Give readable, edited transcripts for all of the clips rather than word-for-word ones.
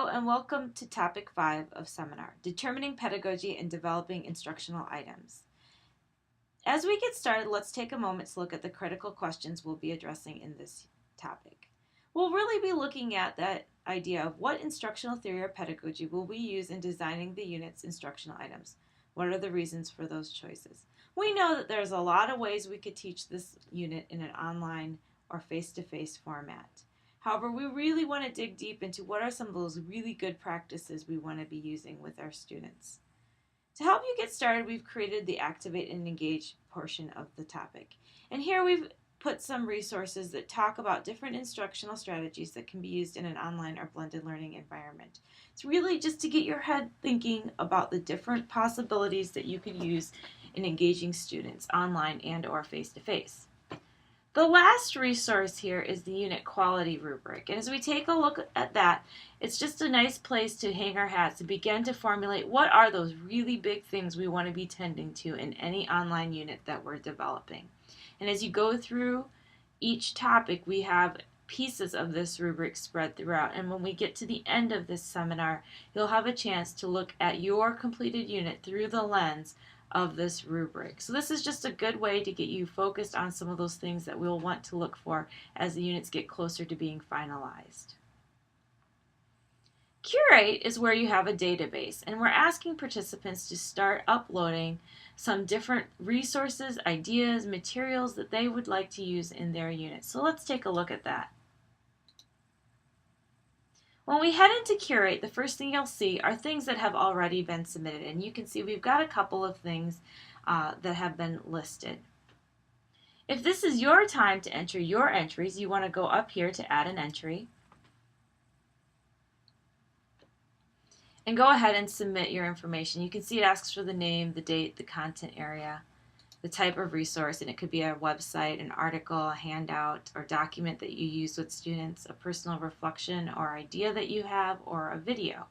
Hello and welcome to Topic 5 of Seminar, Determining Pedagogy and Developing Instructional Items. As we get started, let's take a moment to look at the critical questions we'll be addressing in this topic. We'll really be looking at that idea of what instructional theory or pedagogy will we use in designing the unit's instructional items. What are the reasons for those choices? We know that there's a lot of ways we could teach this unit in an online or face-to-face format. However, we really want to dig deep into what are some of those really good practices we want to be using with our students. To help you get started, we've created the Activate and Engage portion of the topic. And here we've put some resources that talk about different instructional strategies that can be used in an online or blended learning environment. It's really just to get your head thinking about the different possibilities that you could use in engaging students online and or face-to-face. The last resource here is the unit quality rubric, and as we take a look at that, it's just a nice place to hang our hats and begin to formulate what are those really big things we want to be tending to in any online unit that we're developing. And as you go through each topic, we have pieces of this rubric spread throughout, and when we get to the end of this seminar, you'll have a chance to look at your completed unit through the lens of this rubric. So this is just a good way to get you focused on some of those things that we'll want to look for as the units get closer to being finalized. Curate is where you have a database, and we're asking participants to start uploading some different resources, ideas, materials that they would like to use in their unit. So let's take a look at that. When we head into Curate, the first thing you'll see are things that have already been submitted, and you can see we've got a couple of things that have been listed. If this is your time to enter your entries, you want to go up here to add an entry and go ahead and submit your information. You can see it asks for the name, the date, the content area, the type of resource, and it could be a website, an article, a handout, or document that you use with students, a personal reflection or idea that you have, or a video.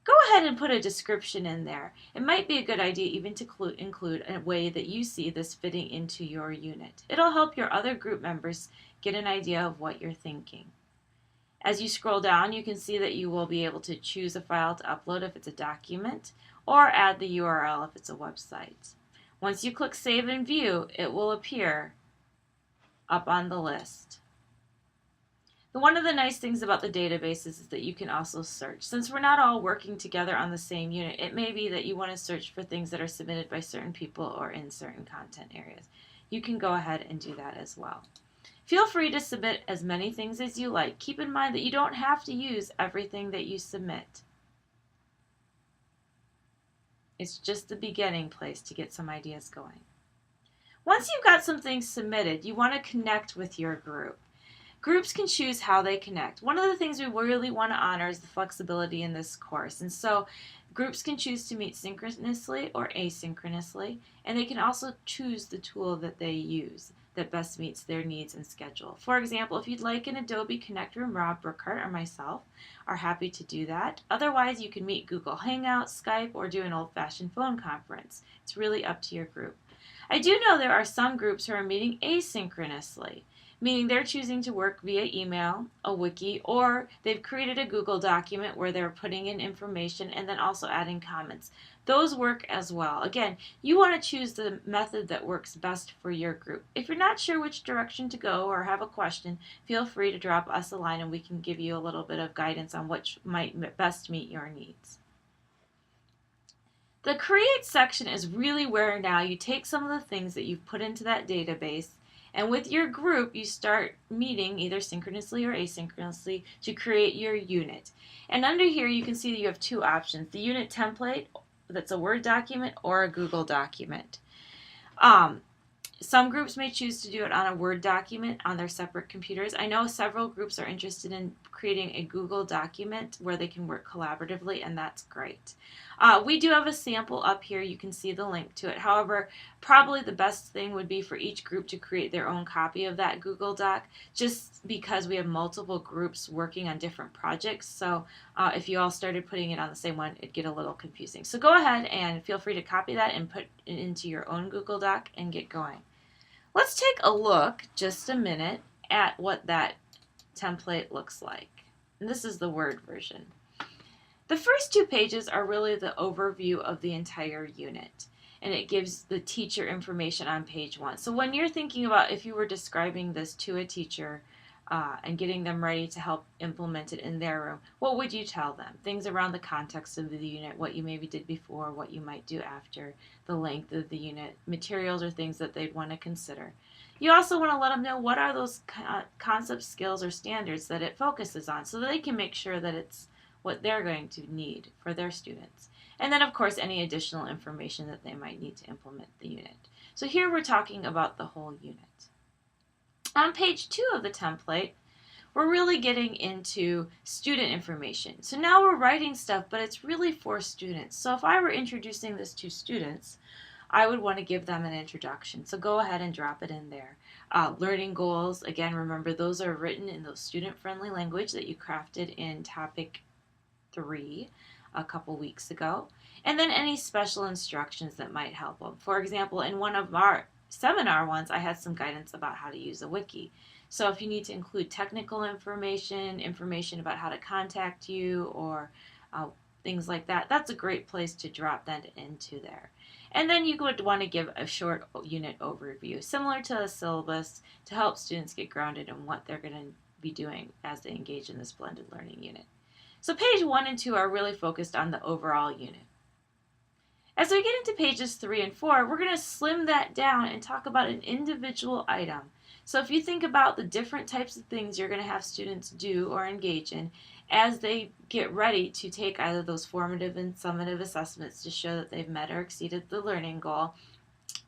Go ahead and put a description in there. It might be a good idea even to include a way that you see this fitting into your unit. It'll help your other group members get an idea of what you're thinking. As you scroll down, you can see that you will be able to choose a file to upload if it's a document, or add the URL if it's a website. Once you click Save and View, it will appear up on the list. One of the nice things about the database is that you can also search. Since we're not all working together on the same unit, it may be that you want to search for things that are submitted by certain people or in certain content areas. You can go ahead and do that as well. Feel free to submit as many things as you like. Keep in mind that you don't have to use everything that you submit. It's just the beginning place to get some ideas going. Once you've got some things submitted, you want to connect with your group. Groups can choose how they connect. One of the things we really want to honor is the flexibility in this course. And so groups can choose to meet synchronously or asynchronously, and they can also choose the tool that they use that best meets their needs and schedule. For example, if you'd like an Adobe Connect Room, Rob Burkhart or myself are happy to do that. Otherwise, you can meet Google Hangouts, Skype, or do an old-fashioned phone conference. It's really up to your group. I do know there are some groups who are meeting asynchronously, meaning they're choosing to work via email, a wiki, or they've created a Google document where they're putting in information and then also adding comments. Those work as well. Again, you want to choose the method that works best for your group. If you're not sure which direction to go or have a question, feel free to drop us a line and we can give you a little bit of guidance on which might best meet your needs. The Create section is really where now you take some of the things that you've put into that database, and with your group, you start meeting either synchronously or asynchronously to create your unit. And under here, you can see that you have two options: the unit template, that's a Word document, or a Google document. Some groups may choose to do it on a Word document on their separate computers. I know several groups are interested in creating a Google document where they can work collaboratively, and that's great. We do have a sample up here. You can see the link to it. However, probably the best thing would be for each group to create their own copy of that Google Doc, just because we have multiple groups working on different projects. So if you all started putting it on the same one, it'd get a little confusing. So go ahead and feel free to copy that and put it into your own Google Doc and get going. Let's take a look, just a minute, at what that template looks like. And this is the Word version. The first 2 pages are really the overview of the entire unit, and it gives the teacher information on page 1. So when you're thinking about if you were describing this to a teacher and getting them ready to help implement it in their room, what would you tell them? Things around the context of the unit, what you maybe did before, what you might do after, the length of the unit, materials or things that they'd want to consider. You also want to let them know what are those concepts, skills, or standards that it focuses on so that they can make sure that it's what they're going to need for their students. And then, of course, any additional information that they might need to implement the unit. So here we're talking about the whole unit. On page 2 of the template, we're really getting into student information. So now we're writing stuff, but it's really for students. So if I were introducing this to students, I would want to give them an introduction. So go ahead and drop it in there. Learning goals, again, remember those are written in those student-friendly language that you crafted in topic 3 a couple weeks ago, and then any special instructions that might help them. For example, in one of our seminar ones, I had some guidance about how to use a wiki. So if you need to include technical information about how to contact you, or things like that, that's a great place to drop that into there. And then you would want to give a short unit overview, similar to a syllabus, to help students get grounded in what they're going to be doing as they engage in this blended learning unit. So page 1 and 2 are really focused on the overall unit. As we get into pages 3 and 4, we're going to slim that down and talk about an individual item. So if you think about the different types of things you're going to have students do or engage in as they get ready to take either those formative and summative assessments to show that they've met or exceeded the learning goal,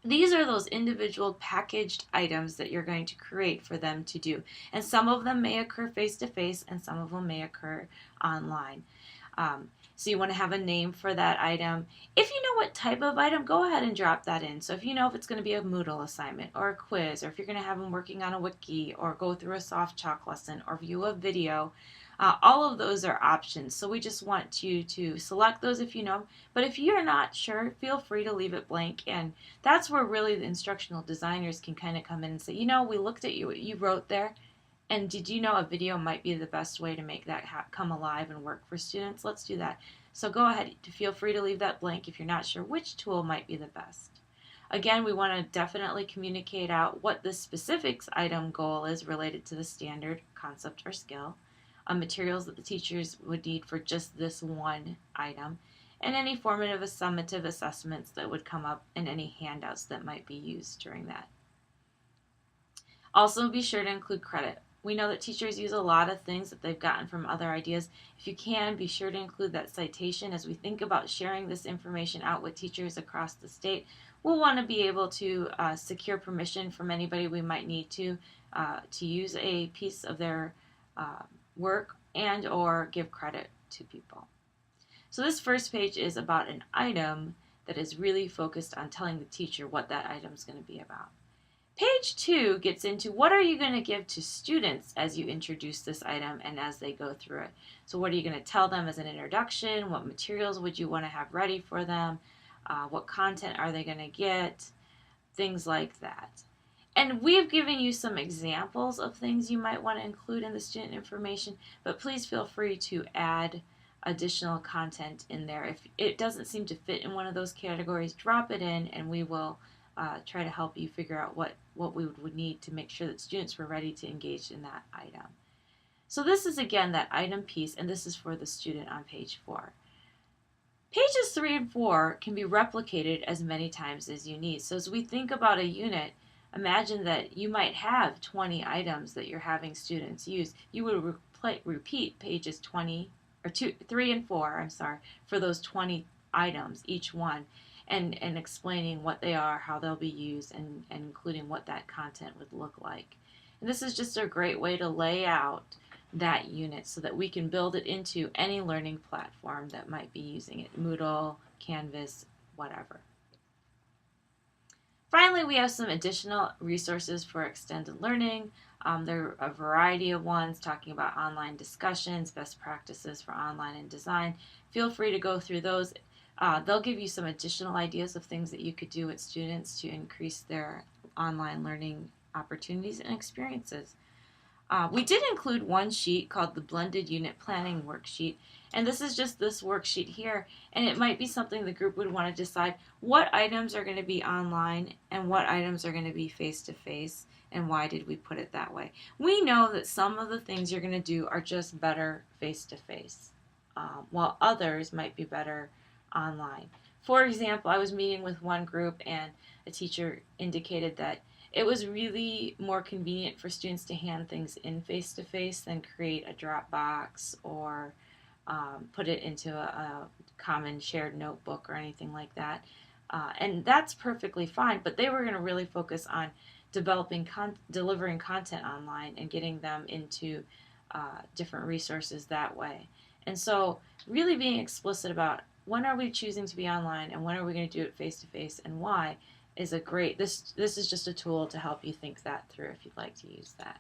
these are those individual packaged items that you're going to create for them to do. And some of them may occur face-to-face and some of them may occur online. So you want to have a name for that item. If you know what type of item, go ahead and drop that in. So if you know if it's going to be a Moodle assignment or a quiz, or if you're going to have them working on a wiki or go through a soft chalk lesson or view a video, all of those are options. So we just want you to select those if you know. But if you're not sure, feel free to leave it blank. And that's where really the instructional designers can kind of come in and say, you know, we looked at what you wrote there. And did you know a video might be the best way to make that come alive and work for students? Let's do that. So go ahead, feel free to leave that blank if you're not sure which tool might be the best. Again, we want to definitely communicate out what the specifics item goal is related to the standard, concept, or skill, materials that the teachers would need for just this one item, and any formative or summative assessments that would come up and any handouts that might be used during that. Also, be sure to include credit. We know that teachers use a lot of things that they've gotten from other ideas. If you can, be sure to include that citation. As we think about sharing this information out with teachers across the state, we'll want to be able to secure permission from anybody we might need to use a piece of their work and or give credit to people. So this first page is about an item that is really focused on telling the teacher what that item is going to be about. Page 2 gets into what are you going to give to students as you introduce this item and as they go through it. So what are you going to tell them as an introduction? What materials would you want to have ready for them? What content are they going to get? Things like that. And we've given you some examples of things you might want to include in the student information, but please feel free to add additional content in there. If it doesn't seem to fit in one of those categories, drop it in and we will try to help you figure out what we would need to make sure that students were ready to engage in that item. So this is again that item piece, and this is for the student on page 4. Pages 3 and 4 can be replicated as many times as you need. So as we think about a unit, imagine that you might have 20 items that you're having students use. You would repeat pages 3 and 4, for those 20 items, each one, and explaining what they are, how they'll be used, and including what that content would look like. And this is just a great way to lay out that unit so that we can build it into any learning platform that might be using it, Moodle, Canvas, whatever. Finally, we have some additional resources for extended learning. There are a variety of ones talking about online discussions, best practices for online and design. Feel free to go through those. They'll give you some additional ideas of things that you could do with students to increase their online learning opportunities and experiences. We did include one sheet called the Blended Unit Planning Worksheet, and this is just this worksheet here, and it might be something the group would want to decide what items are going to be online and what items are going to be face-to-face, and why did we put it that way. We know that some of the things you're going to do are just better face-to-face, while others might be better online. For example, I was meeting with one group and a teacher indicated that it was really more convenient for students to hand things in face to face than create a Dropbox or put it into a common shared notebook or anything like that. And that's perfectly fine, but they were going to really focus on delivering content online and getting them into different resources that way. And so really being explicit about when are we choosing to be online and when are we going to do it face to face and why is a great, this is just a tool to help you think that through if you'd like to use that.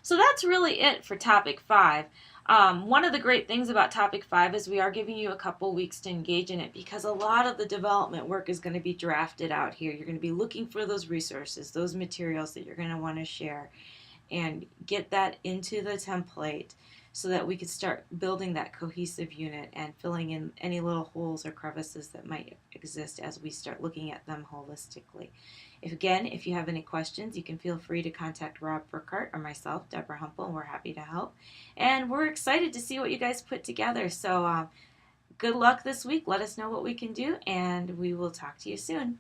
So that's really it for topic 5. One of the great things about topic 5 is we are giving you a couple weeks to engage in it because a lot of the development work is going to be drafted out here. You're going to be looking for those resources, those materials that you're going to want to share, and get that into the template so that we could start building that cohesive unit and filling in any little holes or crevices that might exist as we start looking at them holistically. If you have any questions, you can feel free to contact Rob Burkhart or myself, Deborah Humpel, and we're happy to help. And we're excited to see what you guys put together. So good luck this week. Let us know what we can do, and we will talk to you soon.